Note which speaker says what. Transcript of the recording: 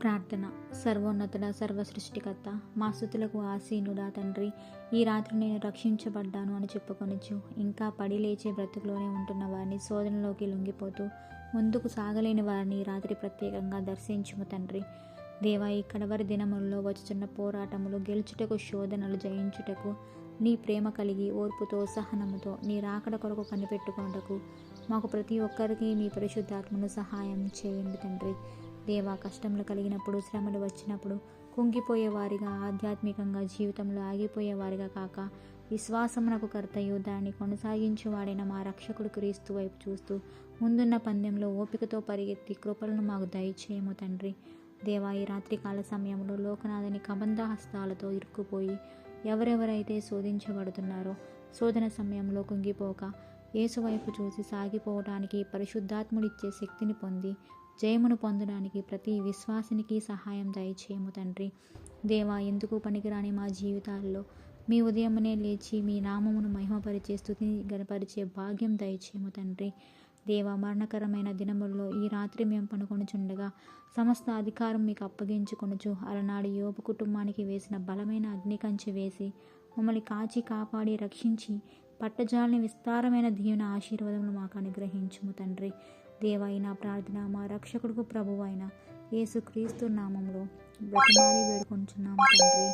Speaker 1: ప్రార్థన. సర్వోన్నతుడ, సర్వసృష్టికర్త, మా స్తుతులకు ఆసీనుడా తండ్రి, ఈ రాత్రి నేను రక్షించబడ్డాను అని చెప్పుకొనుచు ఇంకా పడి లేచే బ్రతుకులోనే ఉంటున్న వారిని, శోధనలోకి లొంగిపోతూ ముందుకు సాగలేని వారిని ఈ రాత్రి ప్రత్యేకంగా దర్శించుము తండ్రి. దేవా, ఈ కడవరి దినములలో వచ్చుచున్న పోరాటములు గెలుచుటకు, శోధనలు జయించుటకు నీ ప్రేమ కలిగి ఓర్పుతో సహనముతో నీ రాకడ కొరకు కనిపెట్టుకొనుటకు మాకు ప్రతి ఒక్కరికి మీ పరిశుద్ధాత్మను సహాయం చేయండి తండ్రి. దేవా, కష్టములు కలిగినప్పుడు, శ్రమలు వచ్చినప్పుడు కుంగిపోయేవారిగా, ఆధ్యాత్మికంగా జీవితంలో ఆగిపోయేవారిగా కాక విశ్వాసమునకు కర్తయు దాన్ని కొనసాగించువాడైన మా రక్షకుడు క్రీస్తు వైపు చూస్తూ ముందున్న పందెంలో ఓపికతో పరిగెత్తి కృపలను మాకు దయచేయము తండ్రి. దేవా, ఈ రాత్రికాల సమయంలో లోకనాథని కబంధ హస్తాలతో ఇరుక్కుపోయి ఎవరెవరైతే శోధించబడుతున్నారో, శోధన సమయంలో కుంగిపోక యేసు వైపు చూసి సాగిపోవడానికి పరిశుద్ధాత్ముడిచ్చే శక్తిని పొంది జయమును పొందడానికి ప్రతి విశ్వాసినికి సహాయం దయచేయము తండ్రి. దేవా, ఎందుకు పనికిరాని మా జీవితాల్లో మీ ఉదయమునే లేచి మీ నామమును మహిమపరిచే, స్తుతిని గనపరిచే భాగ్యం దయచేయము తండ్రి. దేవా, మరణకరమైన దినముల్లో ఈ రాత్రి మేము పనుకొనుచుండగా సమస్త అధికారం మీకు అప్పగించుకొనుచు అలనాడు యోబు కుటుంబానికి వేసిన బలమైన అగ్నికంచె వేసి మమ్మల్ని కాచి కాపాడి రక్షించి పట్టజాలని విస్తారమైన దీవెన ఆశీర్వాదములు మాకు అనుగ్రహించుము తండ్రి. దేవా, ఈ నా ప్రార్థన మా రక్షకుడుకు ప్రభువైన యేసు క్రీస్తు నామములో బ్రతిమాలి వేడుకొనుచున్నాము తండ్రి.